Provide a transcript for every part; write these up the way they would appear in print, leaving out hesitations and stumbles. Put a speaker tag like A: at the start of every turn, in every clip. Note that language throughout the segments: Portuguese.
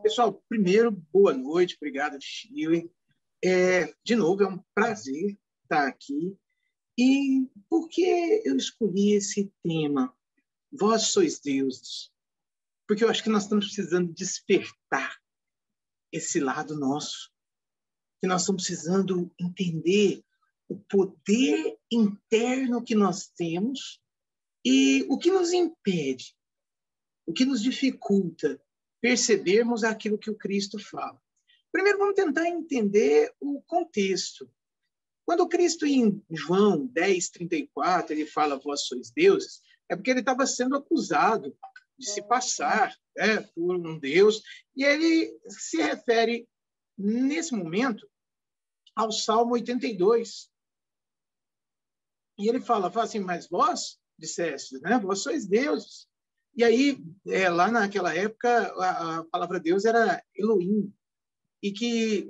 A: Pessoal, primeiro, boa noite, obrigado, Shirley. De novo, é um prazer estar aqui. E por que eu escolhi esse tema, Vós sois deuses? Porque eu acho que nós estamos precisando despertar esse lado nosso, que nós estamos precisando entender o poder interno que nós temos e o que nos impede, o que nos dificulta percebermos aquilo que o Cristo fala. Primeiro, vamos tentar entender o contexto. Quando Cristo, em João 10:34, ele fala, vós sois deuses, é porque ele estava sendo acusado de se passar por um Deus, e ele se refere, nesse momento, ao Salmo 82. E ele fala assim, mas vós disseste, vós sois deuses. E aí, lá naquela época, a palavra Deus era Elohim. E que,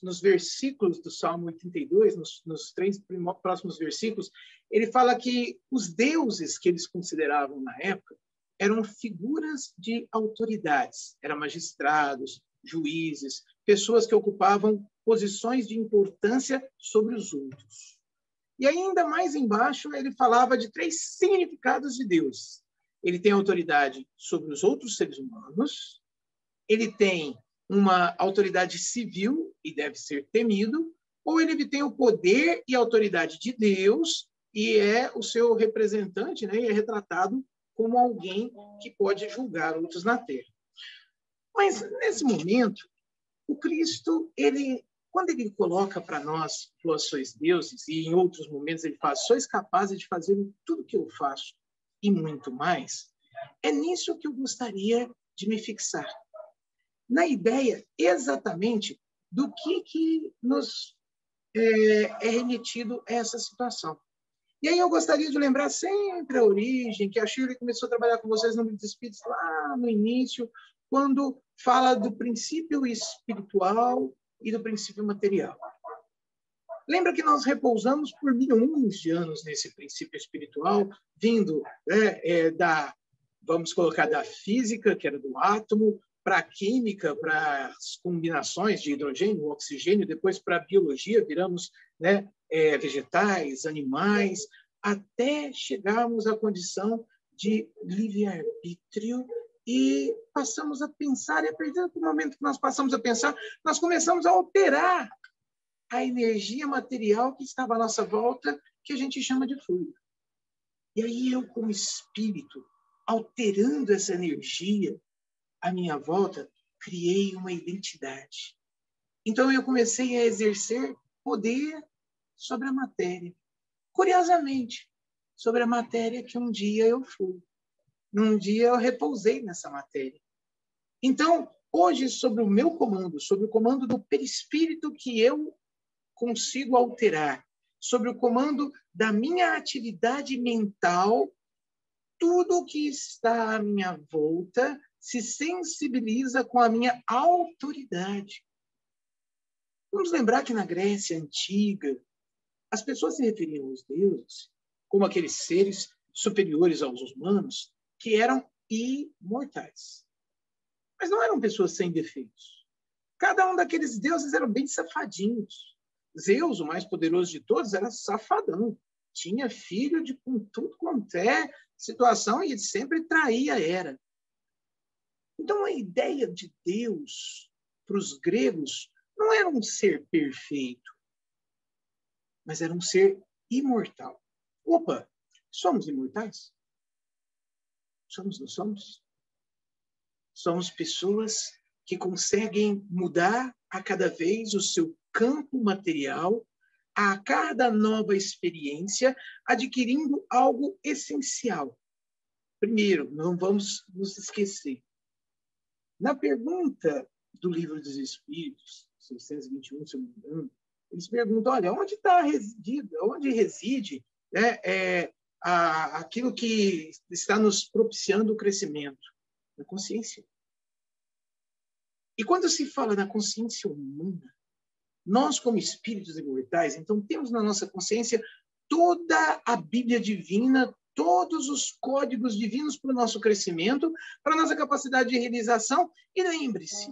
A: nos versículos do Salmo 82, nos 3 próximos versículos, ele fala que os deuses que eles consideravam na época eram figuras de autoridades, eram magistrados, juízes, pessoas que ocupavam posições de importância sobre os outros. E ainda mais embaixo, ele falava de 3 significados de Deus. Ele tem autoridade sobre os outros seres humanos, ele tem uma autoridade civil e deve ser temido, ou ele tem o poder e autoridade de Deus e é o seu representante, e é retratado como alguém que pode julgar outros na terra. Mas, nesse momento, o Cristo, quando ele coloca para nós, vós sois deuses, e em outros momentos ele fala, sois capazes de fazer tudo que eu faço e muito mais, é nisso que eu gostaria de me fixar. Na ideia exatamente do que nos é remetido a essa situação. E aí eu gostaria de lembrar sempre a origem, que a Shirley começou a trabalhar com vocês no Livro dos Espíritos lá no início, quando fala do princípio espiritual e do princípio material. Lembra que nós repousamos por milhões de anos nesse princípio espiritual, vindo vamos colocar, da física, que era do átomo, para a química, para as combinações de hidrogênio, oxigênio, depois para a biologia, viramos vegetais, animais, até chegarmos à condição de livre-arbítrio e passamos a pensar, e a partir do momento que nós passamos a pensar, nós começamos a operar a energia material que estava à nossa volta, que a gente chama de fluido. E aí eu, como espírito, alterando essa energia à minha volta, criei uma identidade. Então, eu comecei a exercer poder sobre a matéria. Curiosamente, sobre a matéria que um dia eu fui. Num dia eu repousei nessa matéria. Então, hoje, sobre o meu comando, sobre o comando do perispírito que eu consigo alterar, sobre o comando da minha atividade mental, tudo que está à minha volta se sensibiliza com a minha autoridade. Vamos lembrar que na Grécia Antiga, as pessoas se referiam aos deuses como aqueles seres superiores aos humanos que eram imortais. Mas não eram pessoas sem defeitos. Cada um daqueles deuses eram bem safadinhos. Zeus, o mais poderoso de todos, era safadão. Tinha filho com tudo quanto é situação e ele sempre traía a Hera. Então, a ideia de Deus, para os gregos, não era um ser perfeito, mas era um ser imortal. Opa, somos imortais? Somos, não somos? Somos pessoas que conseguem mudar a cada vez o seu campo material, a cada nova experiência, adquirindo algo essencial. Primeiro, não vamos nos esquecer. Na pergunta do Livro dos Espíritos, 621, se eu não me engano, eles perguntam, olha, onde reside aquilo que está nos propiciando o crescimento? Na consciência. E quando se fala da consciência humana, nós, como espíritos imortais, então temos na nossa consciência toda a Bíblia divina, todos os códigos divinos para o nosso crescimento, para a nossa capacidade de realização. E lembre-se,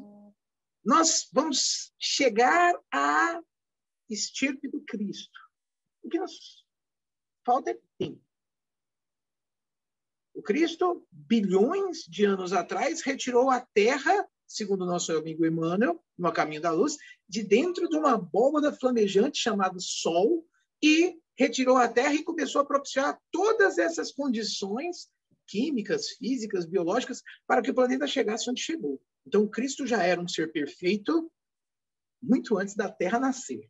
A: nós vamos chegar à estirpe do Cristo. O que nos falta é tempo. O Cristo, bilhões de anos atrás, retirou a Terra, segundo o nosso amigo Emmanuel, no Caminho da Luz, de dentro de uma abóbora flamejante chamada Sol, e retirou a Terra e começou a propiciar todas essas condições químicas, físicas, biológicas, para que o planeta chegasse onde chegou. Então, o Cristo já era um ser perfeito muito antes da Terra nascer.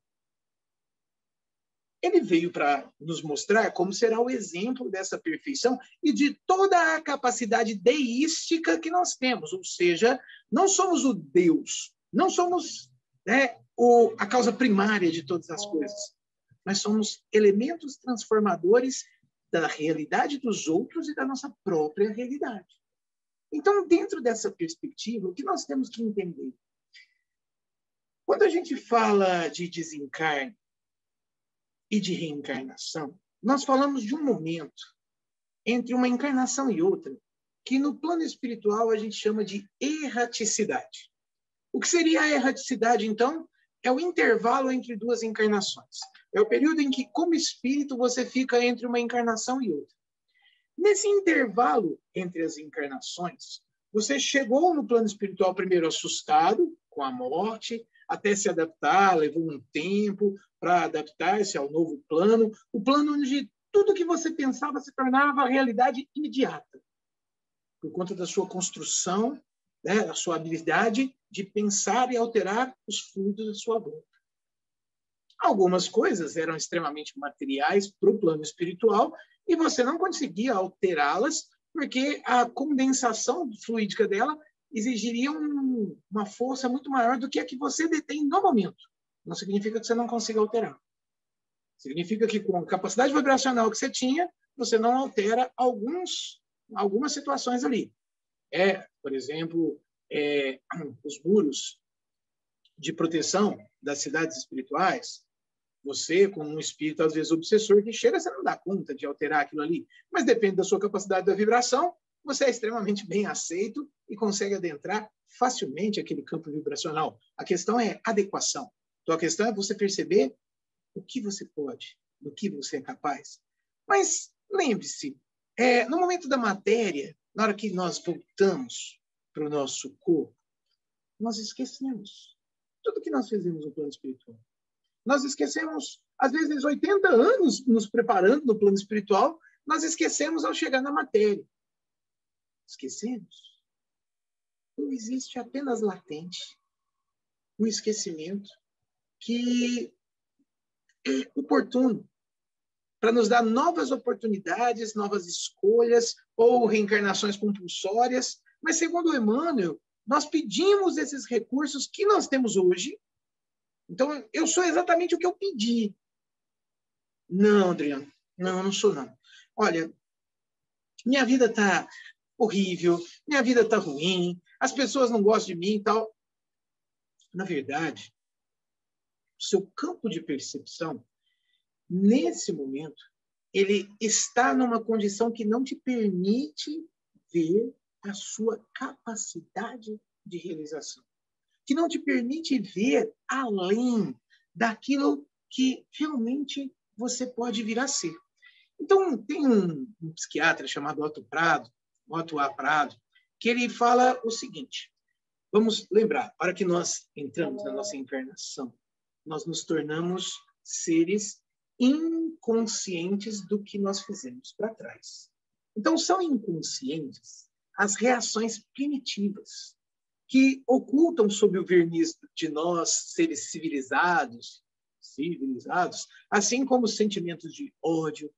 A: Ele veio para nos mostrar como será o exemplo dessa perfeição e de toda a capacidade deística que nós temos. Ou seja, não somos o Deus, não somos a causa primária de todas as coisas, mas somos elementos transformadores da realidade dos outros e da nossa própria realidade. Então, dentro dessa perspectiva, o que nós temos que entender? Quando a gente fala de desencarne e de reencarnação, nós falamos de um momento entre uma encarnação e outra, que no plano espiritual a gente chama de erraticidade. O que seria a erraticidade, então? É o intervalo entre duas encarnações. É o período em que, como espírito, você fica entre uma encarnação e outra. Nesse intervalo entre as encarnações, você chegou no plano espiritual primeiro assustado com a morte, até se adaptar, levou um tempo para adaptar-se ao novo plano, o plano onde tudo que você pensava se tornava realidade imediata, por conta da sua construção, da sua habilidade de pensar e alterar os fluidos da sua volta. Algumas coisas eram extremamente materiais para o plano espiritual e você não conseguia alterá-las porque a condensação fluídica dela exigiria uma força muito maior do que a que você detém no momento. Não significa que você não consiga alterar. Significa que com a capacidade vibracional que você tinha, você não altera algumas situações ali. Por exemplo, os muros de proteção das cidades espirituais. Você, como um espírito, às vezes, obsessor, que chega, você não dá conta de alterar aquilo ali. Mas depende da sua capacidade da vibração, você é extremamente bem aceito e consegue adentrar facilmente aquele campo vibracional. A questão é adequação. Então, a questão é você perceber o que você pode, do que você é capaz. Mas, lembre-se, no momento da matéria, na hora que nós voltamos para o nosso corpo, nós esquecemos tudo que nós fizemos no plano espiritual. Nós esquecemos, às vezes, 80 anos nos preparando no plano espiritual, nós esquecemos ao chegar na matéria. Esquecemos. Não existe apenas latente um esquecimento que é oportuno para nos dar novas oportunidades, novas escolhas ou reencarnações compulsórias. Mas, segundo o Emmanuel, nós pedimos esses recursos que nós temos hoje. Então, eu sou exatamente o que eu pedi. Não, Adriano. Não sou, não. Olha, minha vida está horrível, minha vida está ruim, as pessoas não gostam de mim e tal. Na verdade, o seu campo de percepção, nesse momento, ele está numa condição que não te permite ver a sua capacidade de realização, que não te permite ver além daquilo que realmente você pode vir a ser. Então, tem um psiquiatra chamado Otto A. Prado, que ele fala o seguinte: vamos lembrar, a hora que nós entramos na nossa encarnação, nós nos tornamos seres inconscientes do que nós fizemos para trás. Então, são inconscientes as reações primitivas que ocultam sob o verniz de nós, seres civilizados, assim como os sentimentos de ódio,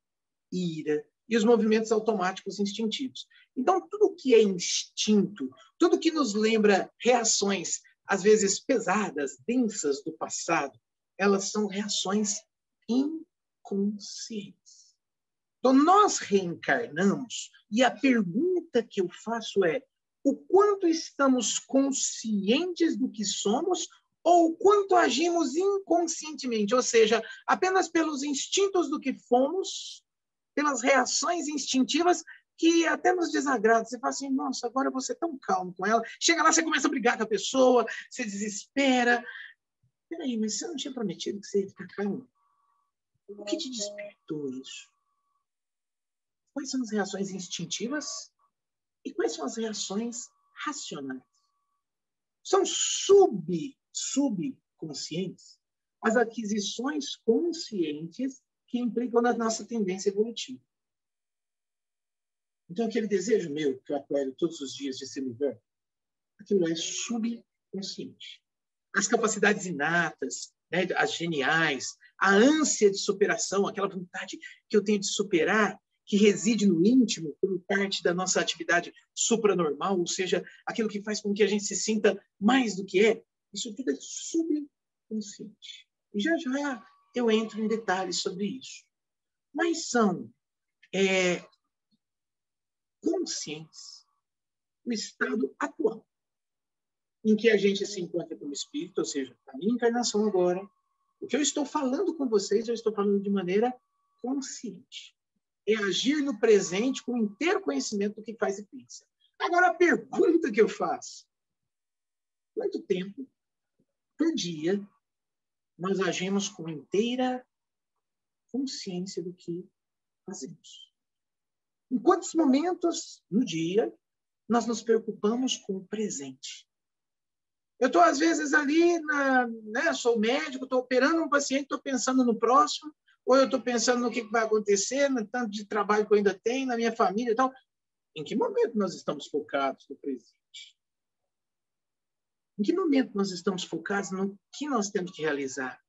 A: ira e os movimentos automáticos instintivos. Então, tudo que é instinto, tudo que nos lembra reações, às vezes pesadas, densas do passado, elas são reações inconscientes. Então, nós reencarnamos e a pergunta que eu faço é: o quanto estamos conscientes do que somos ou o quanto agimos inconscientemente, ou seja, apenas pelos instintos do que fomos, pelas reações instintivas que até nos desagrada. Você fala assim, nossa, agora você é tão calmo com ela. Chega lá, você começa a brigar com a pessoa, você desespera. Peraí, mas você não tinha prometido que você ia ficar calmo? O que te despertou isso? Quais são as reações instintivas e quais são as reações racionais? São subconscientes as aquisições conscientes que implicam na nossa tendência evolutiva. Então, aquele desejo meu, que eu acolho todos os dias de ser melhor, aquilo é subconsciente. As capacidades inatas, né, as geniais, a ânsia de superação, aquela vontade que eu tenho de superar, que reside no íntimo, como parte da nossa atividade supranormal, ou seja, aquilo que faz com que a gente se sinta mais do que é, isso tudo é subconsciente. E já eu entro em detalhes sobre isso. Mas são conscientes no estado atual em que a gente se encontra como espírito, ou seja, a minha encarnação agora, o que eu estou falando com vocês, eu estou falando de maneira consciente. É agir no presente com inteiro conhecimento do que faz e pensa. Agora, a pergunta que eu faço, quanto tempo por dia nós agimos com inteira consciência do que fazemos? Em quantos momentos no dia nós nos preocupamos com o presente? Eu estou, às vezes, ali, sou médico, estou operando um paciente, estou pensando no próximo, ou eu estou pensando no que vai acontecer, no tanto de trabalho que eu ainda tenho, na minha família e tal. Em que momento nós estamos focados no presente? Em que momento nós estamos focados no que nós temos que realizar?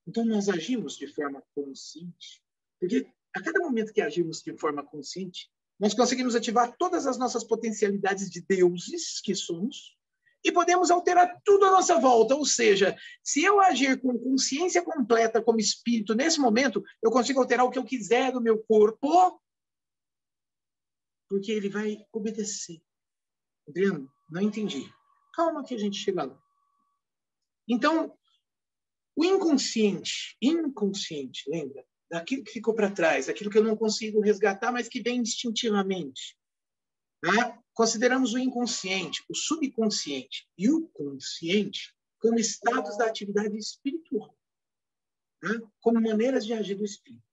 A: Então, nós agimos de forma consciente, porque a cada momento que agimos de forma consciente, nós conseguimos ativar todas as nossas potencialidades de deuses que somos e podemos alterar tudo à nossa volta. Ou seja, se eu agir com consciência completa como espírito nesse momento, eu consigo alterar o que eu quiser do meu corpo, porque ele vai obedecer. Adriano, não entendi. Calma que a gente chega lá. Então, o inconsciente, lembra? Daquilo que ficou para trás, aquilo que eu não consigo resgatar, mas que vem instintivamente. Né? Consideramos o inconsciente, o subconsciente e o consciente como estados da atividade espiritual, né? Como maneiras de agir do espírito.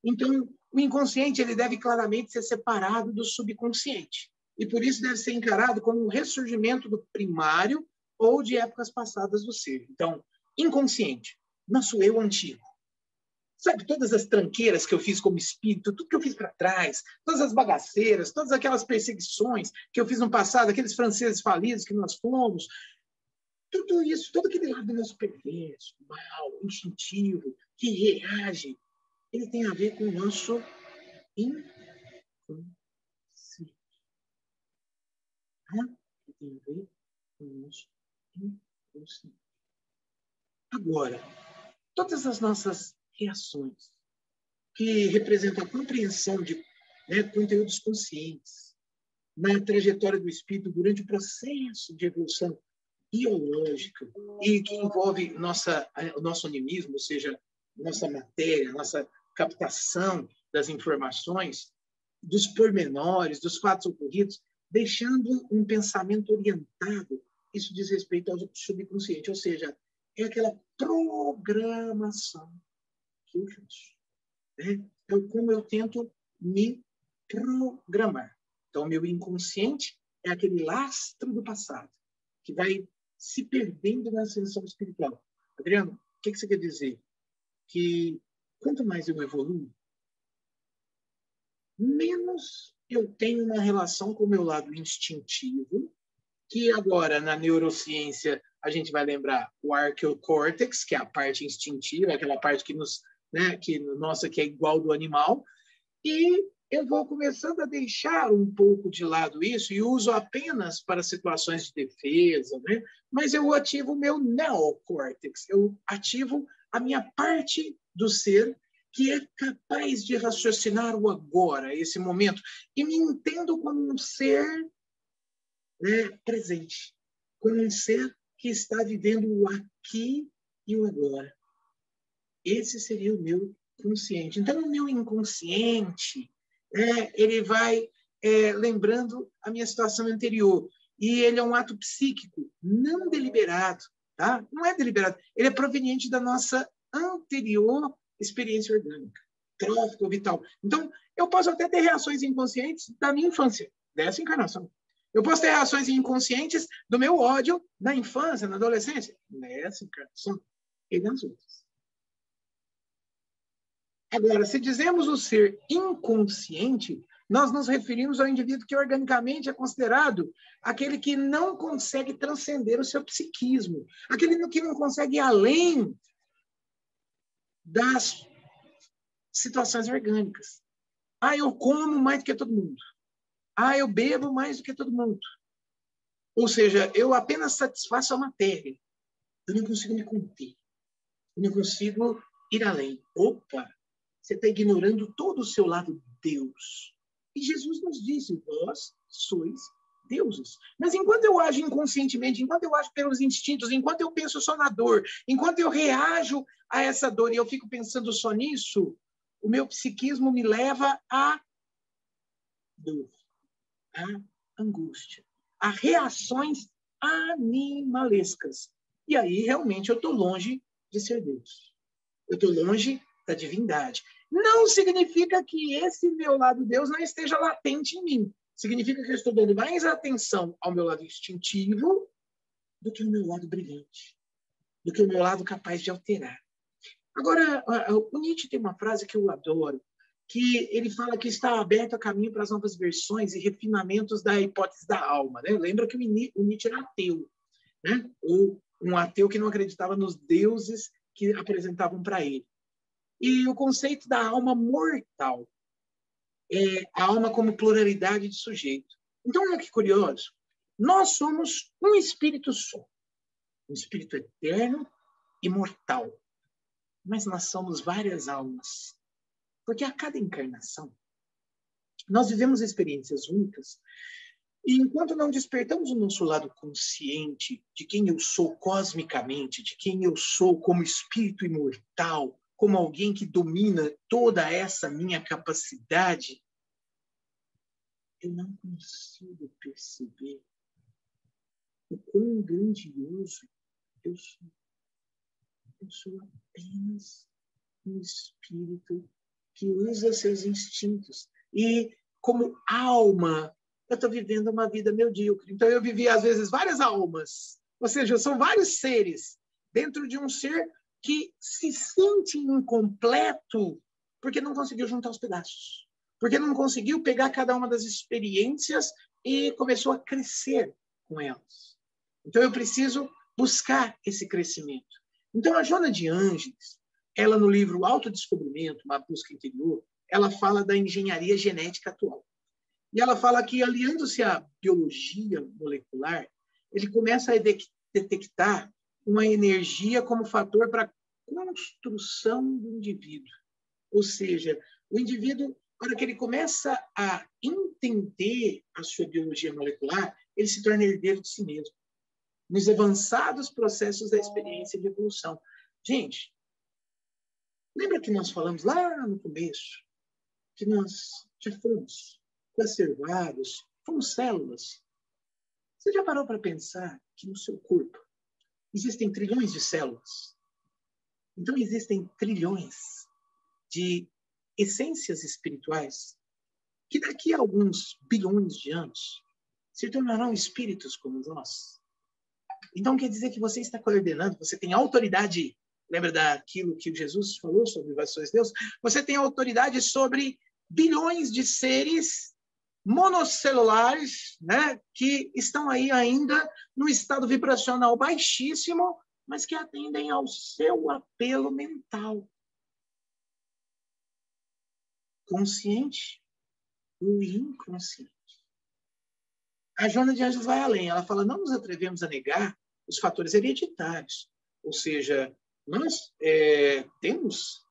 A: Então, o inconsciente ele deve claramente ser separado do subconsciente. E por isso deve ser encarado como um ressurgimento do primário ou de épocas passadas do ser. Então, inconsciente, nosso eu antigo. Sabe, todas as tranqueiras que eu fiz como espírito, tudo que eu fiz para trás, todas as bagaceiras, todas aquelas perseguições que eu fiz no passado, aqueles franceses falidos que nós fomos, tudo isso, todo aquele lado nosso perverso, mal, instintivo, que reage, ele tem a ver com o nosso inconsciente. Ele tem a ver com o nosso inconsciente. Agora, todas as nossas reações, que representam a compreensão de conteúdos conscientes na trajetória do espírito durante o processo de evolução biológica e que envolve o nosso animismo, ou seja, nossa matéria, nossa captação das informações, dos pormenores, dos fatos ocorridos, deixando um pensamento orientado. Isso diz respeito ao subconsciente, ou seja, é aquela programação que eu faço. Então, como eu tento me programar. Então, meu inconsciente é aquele lastro do passado que vai se perdendo na ascensão espiritual. Adriano, o que você quer dizer? Que quanto mais eu evoluo, menos eu tenho uma relação com o meu lado instintivo, que agora, na neurociência, a gente vai lembrar o arqueocórtex, que é a parte instintiva, aquela parte que que é igual do animal, e eu vou começando a deixar um pouco de lado isso e uso apenas para situações de defesa, né? Mas eu ativo o meu neocórtex, eu ativo a minha parte do ser que é capaz de raciocinar o agora, esse momento, e me entendo como um ser presente, como um ser que está vivendo o aqui e o agora. Esse seria o meu consciente. Então, o meu inconsciente, ele vai lembrando a minha situação anterior. E ele é um ato psíquico, não deliberado, tá? Não é deliberado. Ele é proveniente da nossa anterior experiência orgânica, trófico, vital. Então, eu posso até ter reações inconscientes da minha infância, dessa encarnação. Eu posso ter reações inconscientes do meu ódio na infância, na adolescência, nessa encarnação e nas outras. Agora, se dizemos o ser inconsciente, nós nos referimos ao indivíduo que organicamente é considerado aquele que não consegue transcender o seu psiquismo, aquele que não consegue ir além das situações orgânicas. Eu como mais do que todo mundo. Eu bebo mais do que todo mundo. Ou seja, eu apenas satisfaço a matéria. Eu não consigo me conter. Eu não consigo ir além. Opa! Você está ignorando todo o seu lado Deus. E Jesus nos disse, vós sois deuses. Mas enquanto eu ajo inconscientemente, enquanto eu ajo pelos instintos, enquanto eu penso só na dor, enquanto eu reajo a essa dor e eu fico pensando só nisso, o meu psiquismo me leva à dor, à angústia, a reações animalescas. E aí, realmente, eu estou longe de ser Deus. Eu estou longe da divindade. Não significa que esse meu lado Deus não esteja latente em mim. Significa que eu estou dando mais atenção ao meu lado instintivo do que ao meu lado brilhante, do que ao meu lado capaz de alterar. Agora, o Nietzsche tem uma frase que eu adoro, que ele fala que está aberto a caminho para as novas versões e refinamentos da hipótese da alma. Né? Lembra que o Nietzsche era ateu, né? Ou um ateu que não acreditava nos deuses que apresentavam para ele. E o conceito da alma mortal, a alma como pluralidade de sujeito. Então, olha que curioso. Nós somos um espírito só, um espírito eterno e mortal. Mas nós somos várias almas. Porque a cada encarnação, nós vivemos experiências únicas e enquanto não despertamos o nosso lado consciente de quem eu sou cosmicamente, de quem eu sou como espírito imortal, como alguém que domina toda essa minha capacidade, eu não consigo perceber o quão grandioso eu sou. Eu sou apenas um espírito que usa seus instintos. E, como alma, eu estou vivendo uma vida medíocre. Então, eu vivi, às vezes, várias almas. Ou seja, são vários seres dentro de um ser que se sente incompleto porque não conseguiu juntar os pedaços. Porque não conseguiu pegar cada uma das experiências e começou a crescer com elas. Então, eu preciso buscar esse crescimento. Então, a Joana de Ângeles, ela no livro Autodescobrimento, Uma Busca Interior, ela fala da engenharia genética atual. E ela fala que, aliando-se à biologia molecular, ele começa a detectar uma energia como fator para a construção do indivíduo. Ou seja, o indivíduo, na hora que ele começa a entender a sua biologia molecular, ele se torna herdeiro de si mesmo, nos avançados processos da experiência de evolução. Gente, lembra que nós falamos lá no começo que nós já fomos conservados, fomos células? Você já parou para pensar que no seu corpo existem trilhões de células? Então, existem trilhões de essências espirituais que daqui a alguns bilhões de anos se tornarão espíritos como nós. Então, quer dizer que você está coordenando, você tem autoridade. Lembra daquilo que Jesus falou sobre vós sois Deus? Você tem autoridade sobre bilhões de seres monocelulares, né, que estão aí ainda no estado vibracional baixíssimo, mas que atendem ao seu apelo mental. Consciente ou inconsciente. A Joana de Ângeles vai além. Ela fala, não nos atrevemos a negar os fatores hereditários. Ou seja, nós herdamos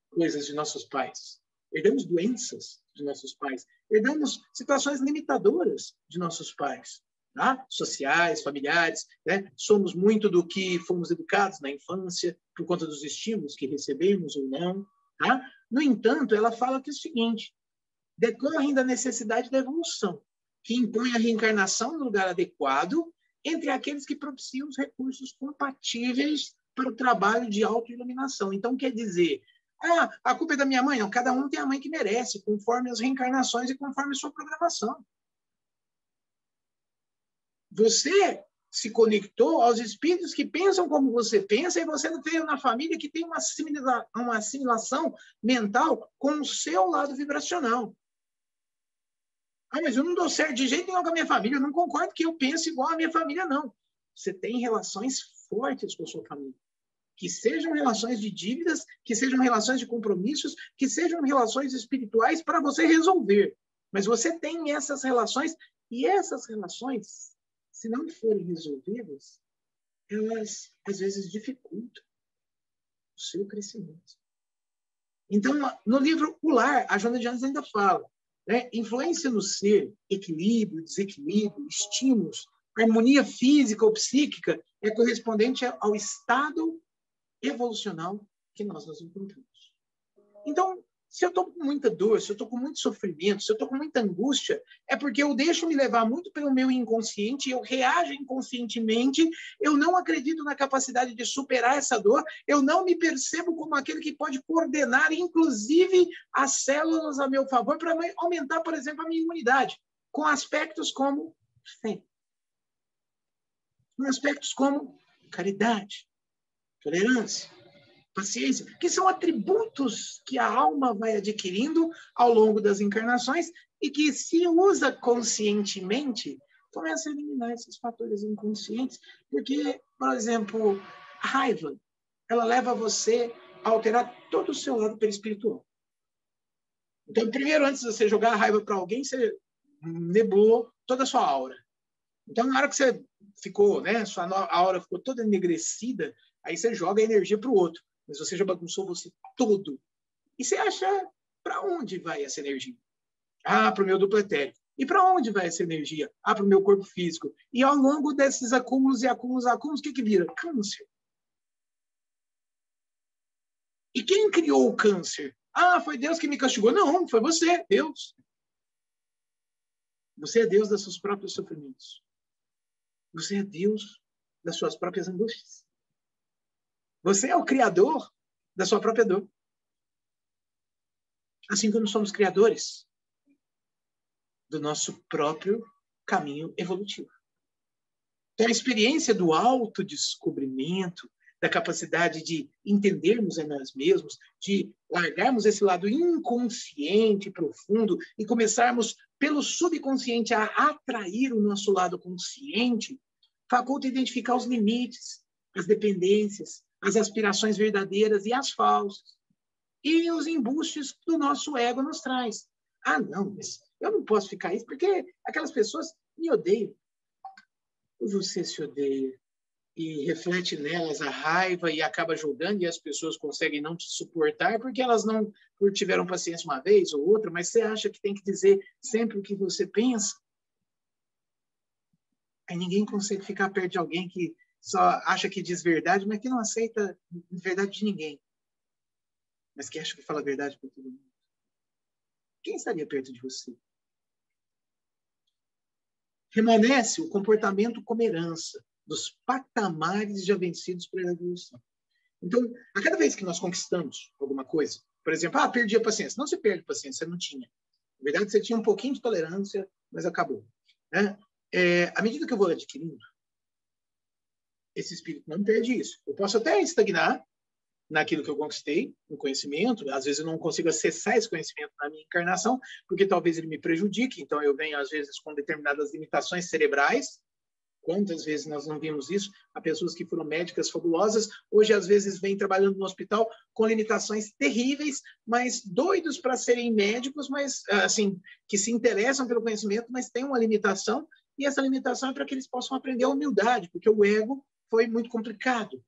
A: coisas de nossos pais, herdamos doenças de nossos pais, herdamos situações limitadoras de nossos pais, tá? Sociais, familiares, né? Somos muito do que fomos educados na infância, por conta dos estímulos que recebemos ou não. Tá? No entanto, ela fala que é o seguinte: decorrem da necessidade da evolução, que impõe a reencarnação no lugar adequado entre aqueles que propiciam os recursos compatíveis para o trabalho de autoiluminação. Então, quer dizer, a culpa é da minha mãe? Não, cada um tem a mãe que merece, conforme as reencarnações e conforme a sua programação. Você se conectou aos espíritos que pensam como você pensa e você veio na família que tem uma assimilação mental com o seu lado vibracional. Mas eu não dou certo de jeito nenhum com a minha família, eu não concordo que eu pense igual a minha família, não. Você tem relações fortes com a sua família. Que sejam relações de dívidas, que sejam relações de compromissos, que sejam relações espirituais para você resolver. Mas você tem essas relações, e essas relações, se não forem resolvidas, elas, às vezes, dificultam o seu crescimento. Então, no livro O Lar, a Joana de Anjos ainda fala, né? Influência no ser, equilíbrio, desequilíbrio, estímulos, harmonia física ou psíquica é correspondente ao estado evolucional que nós nos encontramos. Então, se eu estou com muita dor, se eu estou com muito sofrimento, se eu estou com muita angústia, é porque eu deixo me levar muito pelo meu inconsciente, eu reajo inconscientemente, eu não acredito na capacidade de superar essa dor, eu não me percebo como aquele que pode coordenar, inclusive, as células a meu favor para aumentar, por exemplo, a minha imunidade, com aspectos como fé, com aspectos como caridade, tolerância, paciência, que são atributos que a alma vai adquirindo ao longo das encarnações e que, se usa conscientemente, começa a eliminar esses fatores inconscientes, porque, por exemplo, a raiva, ela leva você a alterar todo o seu lado perispiritual. Então, primeiro, antes de você jogar a raiva para alguém, você neblou toda a sua aura. Então, na hora que você ficou, né, sua aura ficou toda enegrecida, aí você joga a energia para o outro. Mas você já bagunçou você todo. E você acha para onde vai essa energia? Para o meu duplo etérico. E para onde vai essa energia? Para o meu corpo físico. E ao longo desses acúmulos e acúmulos, o que vira? Câncer. E quem criou o câncer? Foi Deus que me castigou. Não, foi você, Deus. Você é Deus dos seus próprios sofrimentos. Você é Deus das suas próprias angústias. Você é o criador da sua própria dor. Assim como somos criadores do nosso próprio caminho evolutivo. Então, a experiência do autodescobrimento, da capacidade de entendermos a nós mesmos, de largarmos esse lado inconsciente profundo e começarmos, pelo subconsciente, a atrair o nosso lado consciente, faculta identificar os limites, as dependências, as aspirações verdadeiras e as falsas, e os embustes que o nosso ego nos traz. Não, mas eu não posso ficar isso, porque aquelas pessoas me odeiam. Você se odeia e reflete nelas a raiva e acaba julgando, e as pessoas conseguem não te suportar porque elas não tiveram paciência uma vez ou outra, mas você acha que tem que dizer sempre o que você pensa? Aí ninguém consegue ficar perto de alguém que só acha que diz verdade, mas que não aceita verdade de ninguém. Mas que acha que fala a verdade para todo mundo. Quem estaria perto de você? Permanece o comportamento como herança dos patamares já vencidos pela evolução. Então, a cada vez que nós conquistamos alguma coisa, por exemplo, perdi a paciência. Não se perde a paciência, você não tinha. Na verdade, você tinha um pouquinho de tolerância, mas acabou. Né? À medida que eu vou adquirindo, esse espírito não perde isso. Eu posso até estagnar naquilo que eu conquistei, no conhecimento. Às vezes eu não consigo acessar esse conhecimento na minha encarnação, porque talvez ele me prejudique. Então eu venho, às vezes, com determinadas limitações cerebrais. Quantas vezes nós não vimos isso? Há pessoas que foram médicas fabulosas, hoje às vezes vêm trabalhando no hospital com limitações terríveis, mas doidos para serem médicos, mas assim, que se interessam pelo conhecimento, mas têm uma limitação, e essa limitação é para que eles possam aprender a humildade, porque o ego foi muito complicado.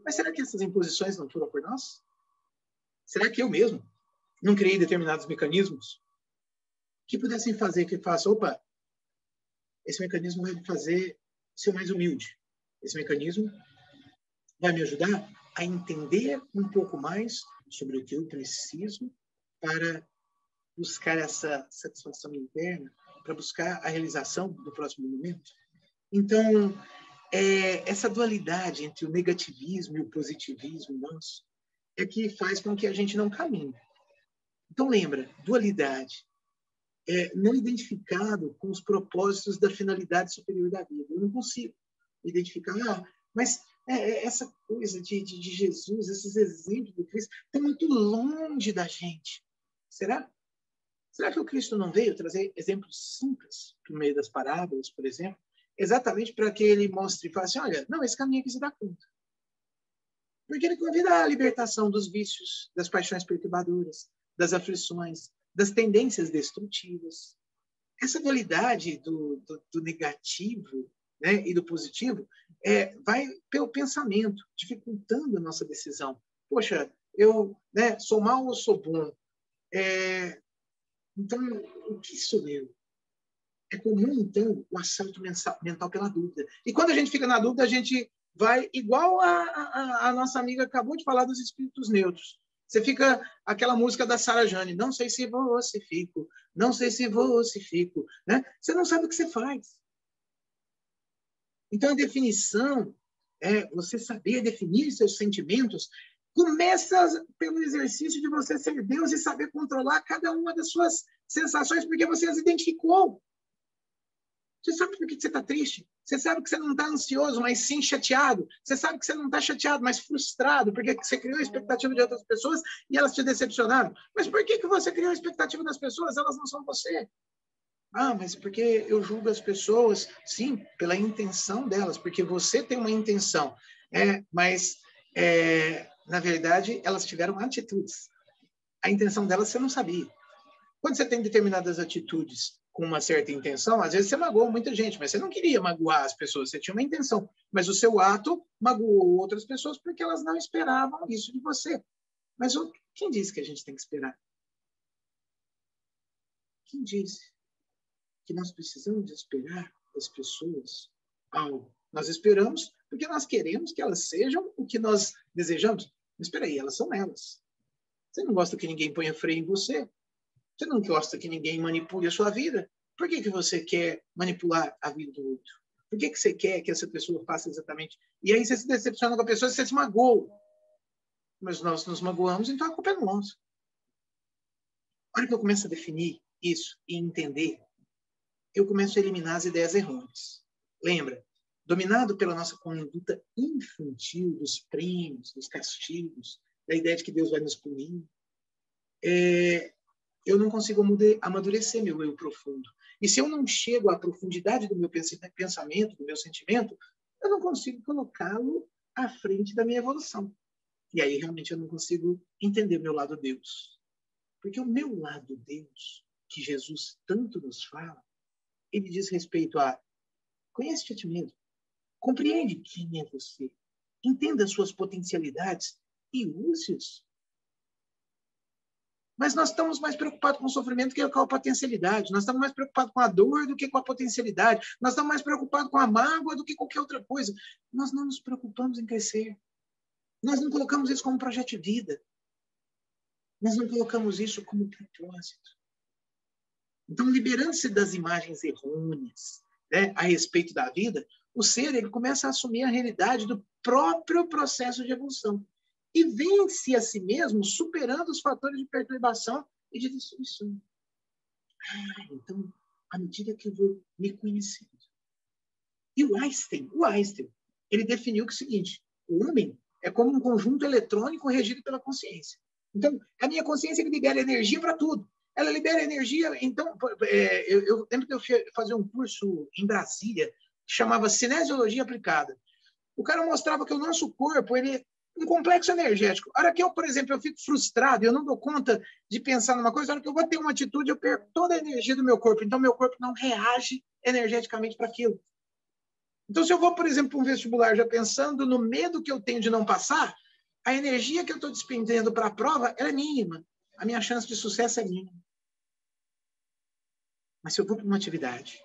A: Mas será que essas imposições não foram por nós? Será que eu mesmo não criei determinados mecanismos que pudessem fazer que faça, esse mecanismo vai me fazer ser mais humilde. Esse mecanismo vai me ajudar a entender um pouco mais sobre o que eu preciso para buscar essa satisfação interna, para buscar a realização do próximo momento. Então, essa dualidade entre o negativismo e o positivismo nosso é que faz com que a gente não caminhe. Então, lembra, dualidade. Não identificado com os propósitos da finalidade superior da vida. Eu não consigo identificar, mas essa coisa de Jesus, esses exemplos do Cristo, estão muito longe da gente. Será? Será que o Cristo não veio trazer exemplos simples por meio das parábolas, por exemplo, exatamente para que ele mostre e fale assim, olha, não, esse caminho aqui se dá conta. Porque ele convida à libertação dos vícios, das paixões perturbadoras, das aflições, das tendências destrutivas. Essa dualidade do negativo, né, e do positivo vai pelo pensamento, dificultando a nossa decisão. Poxa, eu, né, sou mal ou sou bom? Então, o que sou eu? É comum, então, o assalto mental pela dúvida. E quando a gente fica na dúvida, a gente vai, igual a nossa amiga acabou de falar dos espíritos neutros. Você fica aquela música da Sara Jane, não sei se vou, se fico, não sei se vou, se fico. Né? Você não sabe o que você faz. Então, a definição é você saber definir seus sentimentos. Começa pelo exercício de você ser Deus e saber controlar cada uma das suas sensações, porque você as identificou. Você sabe por que você está triste? Você sabe que você não está ansioso, mas sim chateado. Você sabe que você não está chateado, mas frustrado, porque você criou a expectativa de outras pessoas e elas te decepcionaram. Mas por que você criou a expectativa das pessoas? Elas não são você. Mas porque eu julgo as pessoas, sim, pela intenção delas, porque você tem uma intenção, mas, na verdade, elas tiveram atitudes. A intenção delas você não sabia. Quando você tem determinadas atitudes com uma certa intenção, às vezes você magoou muita gente, mas você não queria magoar as pessoas, você tinha uma intenção. Mas o seu ato magoou outras pessoas porque elas não esperavam isso de você. Mas quem disse que a gente tem que esperar? Quem disse que nós precisamos esperar das pessoas algo? Nós esperamos porque nós queremos que elas sejam o que nós desejamos. Mas espera aí, elas são elas. Você não gosta que ninguém ponha freio em você? Você não gosta que ninguém manipule a sua vida? Por que você quer manipular a vida do outro? Por que você quer que essa pessoa faça exatamente? E aí você se decepciona com a pessoa e você se magoa. Mas nós nos magoamos, então a culpa é nossa. A hora que eu começo a definir isso e entender, eu começo a eliminar as ideias errôneas. Lembra? Dominado pela nossa conduta infantil, dos prêmios, dos castigos, da ideia de que Deus vai nos punir, eu não consigo amadurecer meu eu profundo. E se eu não chego à profundidade do meu pensamento, do meu sentimento, eu não consigo colocá-lo à frente da minha evolução. E aí, realmente, eu não consigo entender o meu lado Deus. Porque o meu lado Deus, que Jesus tanto nos fala, ele diz respeito a conhece-te a ti mesmo, compreende quem é você, entenda as suas potencialidades e use-os. Mas nós estamos mais preocupados com o sofrimento do que com a potencialidade. Nós estamos mais preocupados com a dor do que com a potencialidade. Nós estamos mais preocupados com a mágoa do que qualquer outra coisa. Nós não nos preocupamos em crescer. Nós não colocamos isso como projeto de vida. Nós não colocamos isso como propósito. Então, liberando-se das imagens errôneas, né, a respeito da vida, o ser ele começa a assumir a realidade do próprio processo de evolução. E vence a si mesmo superando os fatores de perturbação e de destruição. Então, à medida que eu vou me conhecendo. E o Einstein, ele definiu que é o seguinte, o homem é como um conjunto eletrônico regido pela consciência. Então, a minha consciência que libera energia para tudo. Ela libera energia, então, eu lembro que eu fui fazer um curso em Brasília, que chamava Cinesiologia Aplicada. O cara mostrava que o nosso corpo, ele é um complexo energético. A hora que eu, por exemplo, eu fico frustrado, eu não dou conta de pensar numa coisa, a hora que eu vou ter uma atitude, eu perco toda a energia do meu corpo. Então, meu corpo não reage energeticamente para aquilo. Então, se eu vou, por exemplo, para um vestibular já pensando no medo que eu tenho de não passar, a energia que eu estou despendendo para a prova é mínima. A minha chance de sucesso é mínima. Mas se eu vou para uma atividade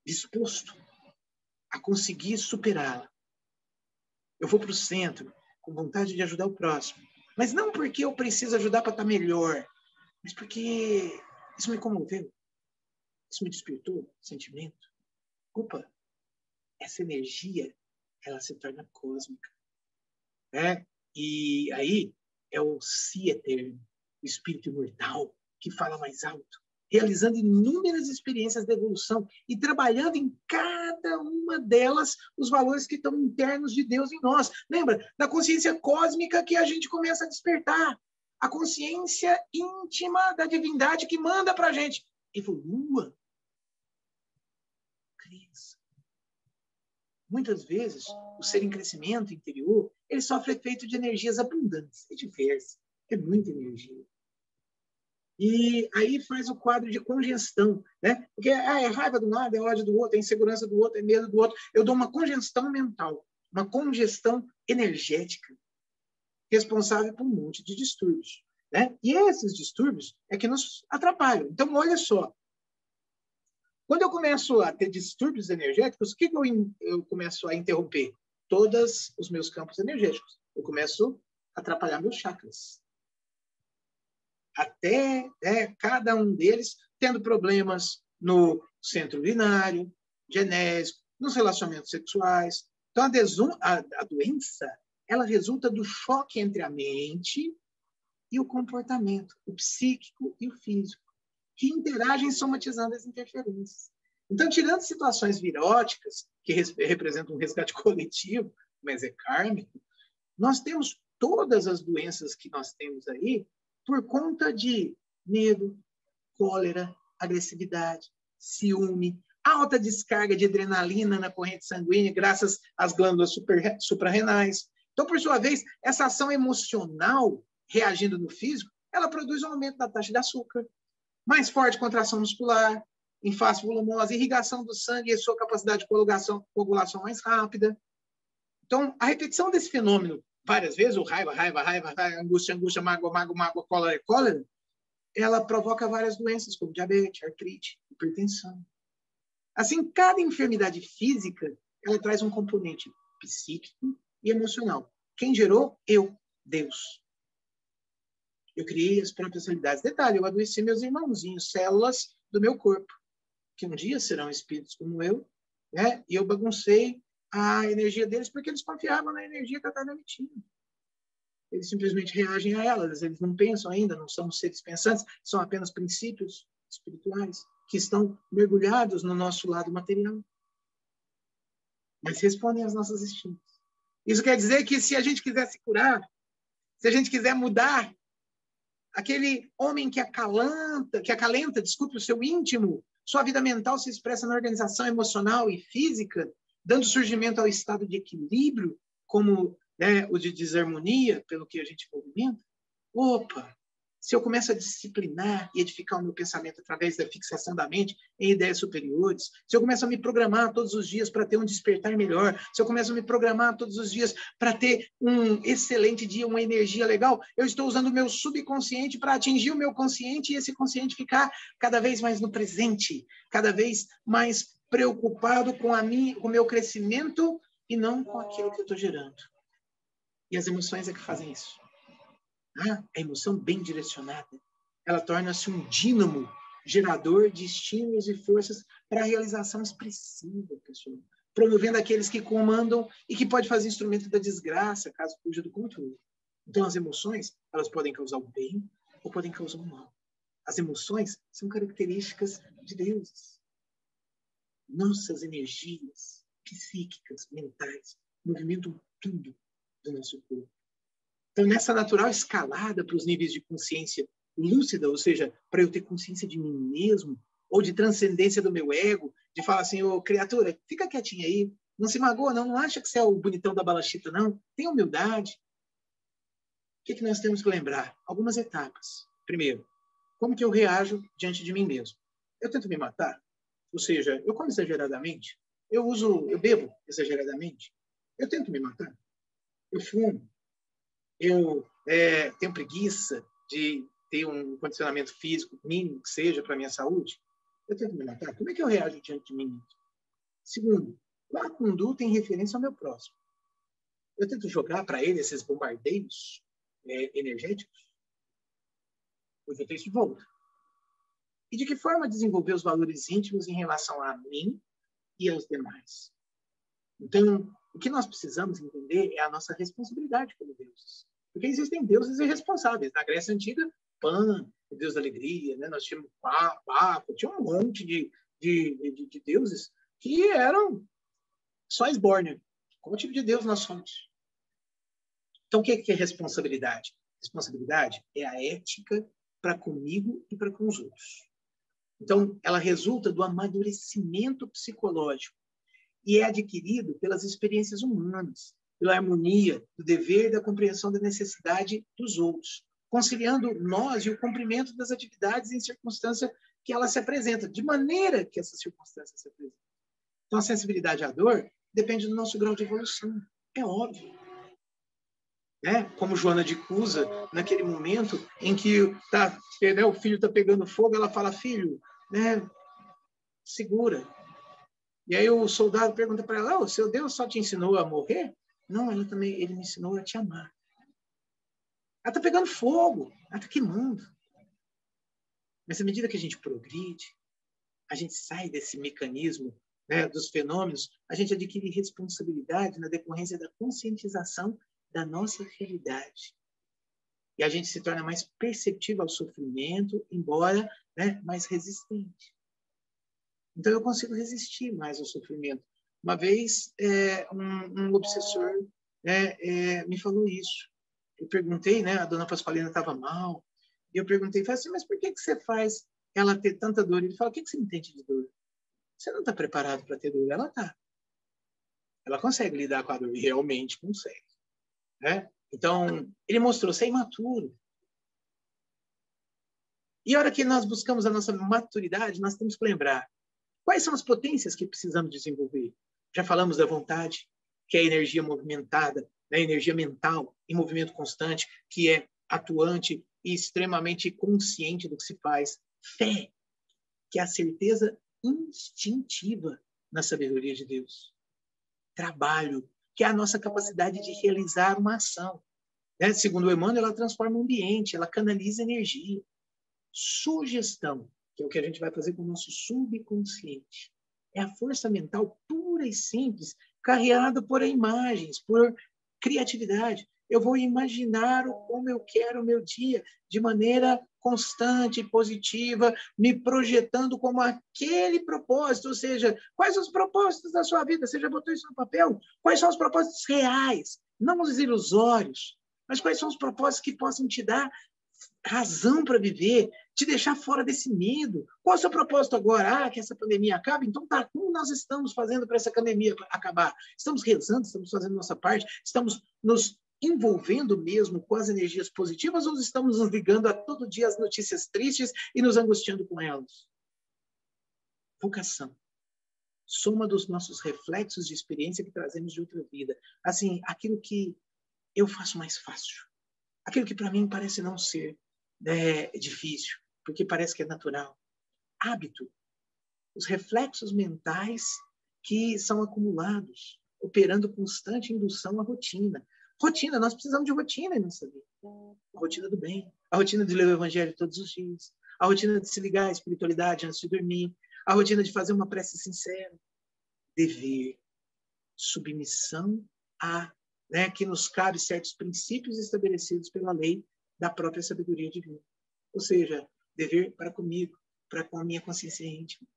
A: disposto a conseguir superá-la, eu vou para o centro com vontade de ajudar o próximo. Mas não porque eu preciso ajudar para estar melhor, mas porque isso me comoveu, isso me despertou sentimento. Opa, essa energia, ela se torna cósmica. Né? E aí é o si eterno, o espírito imortal, que fala mais alto, realizando inúmeras experiências de evolução e trabalhando em cada uma delas os valores que estão internos de Deus em nós. Lembra? Da consciência cósmica que a gente começa a despertar. A consciência íntima da divindade que manda para a gente. Evolua. Cresça. Muitas vezes, o ser em crescimento interior, ele sofre efeito de energias abundantes, é diversas, é muita energia. E aí faz o quadro de congestão, né? Porque é raiva do nada, é ódio do outro, é insegurança do outro, é medo do outro. Eu dou uma congestão mental, uma congestão energética, responsável por um monte de distúrbios, né? E esses distúrbios é que nos atrapalham. Então, olha só, quando eu começo a ter distúrbios energéticos, o que eu começo a interromper? Todos os meus campos energéticos. Eu começo a atrapalhar meus chakras. Até cada um deles tendo problemas no centro urinário, genésico, nos relacionamentos sexuais. Então, a doença, ela resulta do choque entre a mente e o comportamento, o psíquico e o físico, que interagem somatizando as interferências. Então, tirando situações viróticas, que representam um resgate coletivo, mas é kármico, nós temos todas as doenças que nós temos aí por conta de medo, cólera, agressividade, ciúme, alta descarga de adrenalina na corrente sanguínea, graças às glândulas suprarrenais. Então, por sua vez, essa ação emocional reagindo no físico, ela produz um aumento da taxa de açúcar, mais forte contração muscular, infarto volumosa, irrigação do sangue e sua capacidade de coagulação mais rápida. Então, a repetição desse fenômeno várias vezes, o raiva, angústia, mágoa, cólera, ela provoca várias doenças, como diabetes, artrite, hipertensão. Assim, cada enfermidade física, ela traz um componente psíquico e emocional. Quem gerou? Eu, Deus. Eu criei as próprias realidades. Detalhe, eu adoeci meus irmãozinhos, células do meu corpo, que um dia serão espíritos como eu, né? E eu baguncei a energia deles porque eles confiavam na energia que eu estava emitindo. Eles simplesmente reagem a elas, eles não pensam ainda, não são seres pensantes, são apenas princípios espirituais que estão mergulhados no nosso lado material. Mas respondem às nossas instintos. Isso quer dizer que se a gente quiser se curar, se a gente quiser mudar, aquele homem que acalenta, desculpe, o seu íntimo, sua vida mental se expressa na organização emocional e física, dando surgimento ao estado de equilíbrio, como o de desarmonia, pelo que a gente movimenta. Opa! Se eu começo a disciplinar e edificar o meu pensamento através da fixação da mente em ideias superiores, se eu começo a me programar todos os dias para ter um despertar melhor, se eu começo a me programar todos os dias para ter um excelente dia, uma energia legal, eu estou usando o meu subconsciente para atingir o meu consciente e esse consciente ficar cada vez mais no presente, cada vez mais preocupado com o meu crescimento e não com aquilo que eu estou gerando. E as emoções é que fazem isso. A emoção bem direcionada, ela torna-se um dínamo gerador de estímulos e forças para a realização expressiva, pessoal, promovendo aqueles que comandam e que pode fazer instrumento da desgraça, caso fuja do controle. Então, as emoções, elas podem causar o bem ou podem causar o mal. As emoções são características de Deus. Nossas energias psíquicas, mentais, movimentam tudo do nosso corpo. Então, nessa natural escalada para os níveis de consciência lúcida, ou seja, para eu ter consciência de mim mesmo, ou de transcendência do meu ego, de falar assim, ô criatura, fica quietinha aí, não se magoa não, não acha que você é o bonitão da balachita não, tem humildade. O que nós temos que lembrar? Algumas etapas. Primeiro, como que eu reajo diante de mim mesmo? Eu tento me matar? Ou seja, eu como exageradamente? Eu bebo exageradamente? Eu tento me matar? Eu fumo? Eu tenho preguiça de ter um condicionamento físico mínimo que seja para a minha saúde, eu tento me matar. Como é que eu reajo diante de mim mesmo? Segundo, qual a conduta em referência ao meu próximo? eu tento jogar para ele esses bombardeios energéticos, porque eu tenho isso de volta. E de que forma desenvolver os valores íntimos em relação a mim e aos demais? Então, o que nós precisamos entender é a nossa responsabilidade como deuses. Porque existem deuses irresponsáveis. Na Grécia Antiga, Pan, o deus da alegria, né? Nós tínhamos Baco, tinha um monte de deuses que eram só esbórnia. Qual tipo de deus nós somos? Então, o que é responsabilidade? Responsabilidade é a ética para comigo e para com os outros. Então, ela resulta do amadurecimento psicológico e é adquirido pelas experiências humanas, pela harmonia do dever e da compreensão da necessidade dos outros, conciliando nós e o cumprimento das atividades em circunstância que ela se apresenta, de maneira que essa circunstância se apresenta. Então, a sensibilidade à dor depende do nosso grau de evolução. É óbvio. Né? Como Joana de Cusa, naquele momento em que o filho está pegando fogo, ela fala, filho, né, segura. E aí o soldado pergunta para ela, o seu Deus só te ensinou a morrer? Não, ele me ensinou a te amar. Ela está pegando fogo, ela está queimando. Mas à medida que a gente progride, a gente sai desse mecanismo, né, dos fenômenos, a gente adquire responsabilidade na decorrência da conscientização da nossa realidade. E a gente se torna mais perceptível ao sofrimento, embora, né, mais resistente. Então, eu consigo resistir mais ao sofrimento. Uma vez, um obsessor me falou isso. Eu perguntei, né, a dona Pasqualina estava mal, e eu perguntei, falei assim, mas por que você faz ela ter tanta dor? Ele falou, o que você entende de dor? Você não está preparado para ter dor? Ela está. Ela consegue lidar com a dor, e realmente consegue. Né? Então, ele mostrou ser imaturo. E a hora que nós buscamos a nossa maturidade, nós temos que lembrar quais são as potências que precisamos desenvolver. Já falamos da vontade, que é a energia movimentada, né? A energia mental em movimento constante, que é atuante e extremamente consciente do que se faz. Fé, que é a certeza instintiva na sabedoria de Deus. Trabalho, que é a nossa capacidade de realizar uma ação. Né? Segundo o Emmanuel, ela transforma o ambiente, ela canaliza energia. Sugestão, que é o que a gente vai fazer com o nosso subconsciente. É a força mental pura e simples, carregada por imagens, por criatividade. Eu vou imaginar como eu quero o meu dia, de maneira constante e positiva, me projetando como aquele propósito, ou seja, quais são os propósitos da sua vida? Você já botou isso no papel? Quais são os propósitos reais, não os ilusórios, mas quais são os propósitos que possam te dar razão para viver, te deixar fora desse medo. Qual é o seu propósito agora? Que essa pandemia acabe? Então tá, como nós estamos fazendo para essa pandemia acabar? Estamos rezando, estamos fazendo nossa parte, estamos nos envolvendo mesmo com as energias positivas ou estamos nos ligando a todo dia as notícias tristes e nos angustiando com elas? Vocação. Soma dos nossos reflexos de experiência que trazemos de outra vida. Assim, aquilo que eu faço mais fácil. Aquilo que para mim parece não ser difícil, porque parece que é natural. Hábito. Os reflexos mentais que são acumulados, operando constante indução à rotina. Rotina, nós precisamos de rotina em nossa vida. A rotina do bem, a rotina de ler o evangelho todos os dias, a rotina de se ligar à espiritualidade antes de dormir, a rotina de fazer uma prece sincera. Dever, submissão a, né, que nos cabe certos princípios estabelecidos pela lei da própria sabedoria divina. Ou seja, dever para comigo, para com a minha consciência íntima.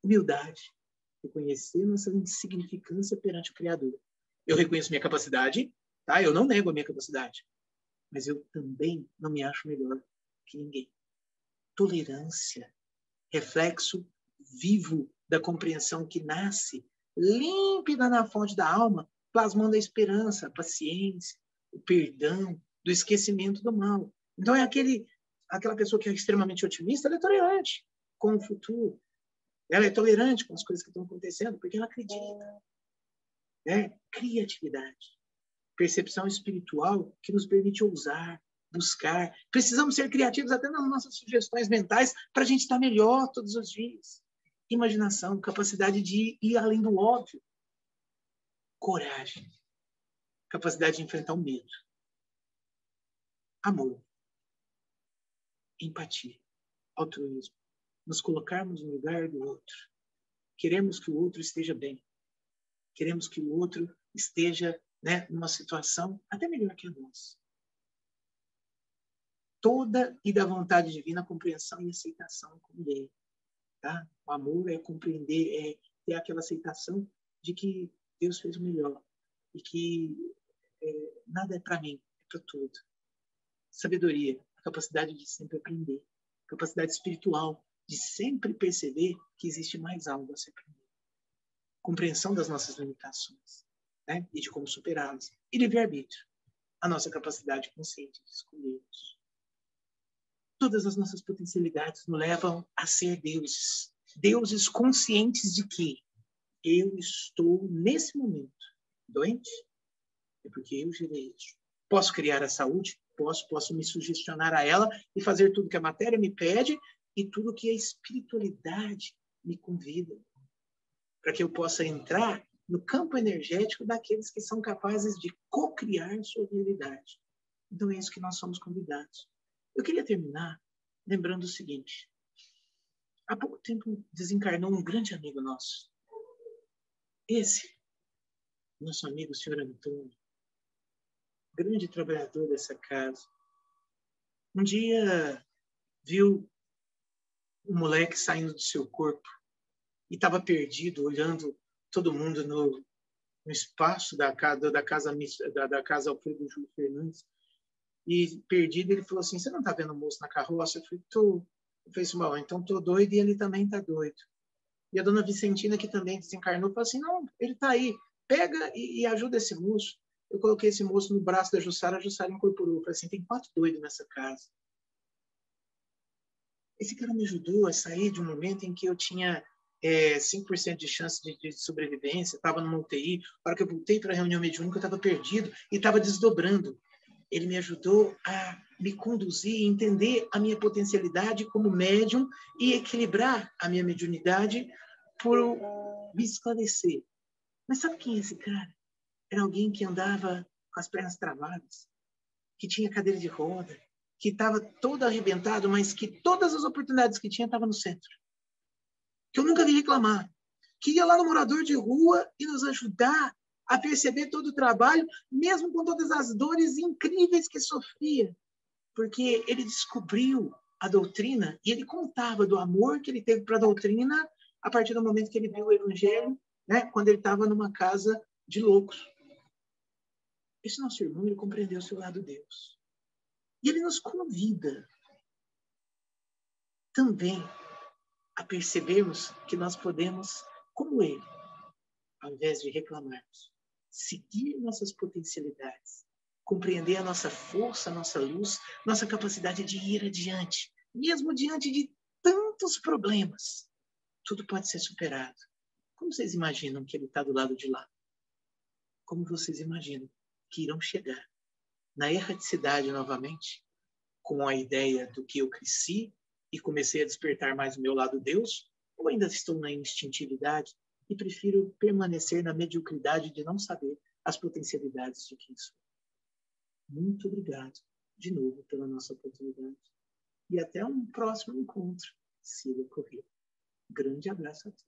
A: Humildade, reconhecer nossa insignificância perante o Criador. Eu reconheço minha capacidade, tá? Eu não nego a minha capacidade, mas eu também não me acho melhor que ninguém. Tolerância, reflexo vivo da compreensão que nasce límpida na fonte da alma, plasmando a esperança, a paciência, o perdão, do esquecimento do mal. Então, é aquela pessoa que é extremamente otimista, ela é tolerante com o futuro. Ela é tolerante com as coisas que estão acontecendo, porque ela acredita. Criatividade. Percepção espiritual que nos permite ousar, buscar. Precisamos ser criativos até nas nossas sugestões mentais para a gente estar melhor todos os dias. Imaginação, capacidade de ir além do óbvio. Coragem. capacidade de enfrentar o medo. Amor, empatia, altruísmo, nos colocarmos no lugar do outro. Queremos que o outro esteja bem. Queremos que o outro esteja, né, numa situação até melhor que a nossa. Toda e da vontade divina, compreensão e aceitação como lei. Tá? O amor é compreender, é ter aquela aceitação de que Deus fez o melhor e que nada é para mim, é para tudo. Sabedoria, a capacidade de sempre aprender, capacidade espiritual de sempre perceber que existe mais algo a ser aprendido. Compreensão das nossas limitações, né? E de como superá-las. E livre-arbítrio, a nossa capacidade consciente de escolhermos. Todas as nossas potencialidades nos levam a ser deuses. Deuses conscientes de que eu estou, nesse momento, doente, é porque eu gerei isso. Posso criar a saúde? Posso me sugestionar a ela e fazer tudo que a matéria me pede e tudo que a espiritualidade me convida, para que eu possa entrar no campo energético daqueles que são capazes de co-criar sua realidade. Então é isso que nós somos convidados. Eu queria terminar lembrando o seguinte. Há pouco tempo desencarnou um grande amigo nosso. Esse, nosso amigo, o senhor Antônio, grande trabalhador dessa casa, um dia viu um moleque saindo do seu corpo e estava perdido, olhando todo mundo no espaço da casa Alfredo Júlio Fernandes. E perdido, ele falou assim, você não está vendo o moço na carroça? Eu falei, tô. Eu falei assim, bom, então tô doido e ele também está doido. E a dona Vicentina, que também desencarnou, falou assim, não, ele está aí, pega e ajuda esse moço. Eu coloquei esse moço no braço da Jussara, a Jussara incorporou. Eu falei assim, tem 4 doidos nessa casa. Esse cara me ajudou a sair de um momento em que eu tinha 5% de chance de sobrevivência, estava numa UTI. Na hora que eu voltei para a reunião mediúnica, eu estava perdido e estava desdobrando. Ele me ajudou a me conduzir, entender a minha potencialidade como médium e equilibrar a minha mediunidade por me esclarecer. Mas sabe quem é esse cara? Era alguém que andava com as pernas travadas, que tinha cadeira de roda, que estava todo arrebentado, mas que todas as oportunidades que tinha estavam no centro. Que eu nunca vi reclamar. Que ia lá no morador de rua e nos ajudar a perceber todo o trabalho, mesmo com todas as dores incríveis que sofria. Porque ele descobriu a doutrina e ele contava do amor que ele teve para a doutrina a partir do momento que ele viu o evangelho, né, quando ele estava numa casa de loucos. Esse nosso irmão, ele compreendeu o seu lado Deus. E ele nos convida também a percebermos que nós podemos, como ele, ao invés de reclamarmos, seguir nossas potencialidades, compreender a nossa força, a nossa luz, nossa capacidade de ir adiante, mesmo diante de tantos problemas. Tudo pode ser superado. Como vocês imaginam que ele está do lado de lá? Como vocês imaginam que irão chegar na erraticidade novamente, com a ideia do que eu cresci e comecei a despertar mais o meu lado Deus, ou ainda estou na instintividade e prefiro permanecer na mediocridade de não saber as potencialidades de quem sou? Muito obrigado de novo pela nossa oportunidade e até um próximo encontro, se ele ocorrer. Grande abraço a todos.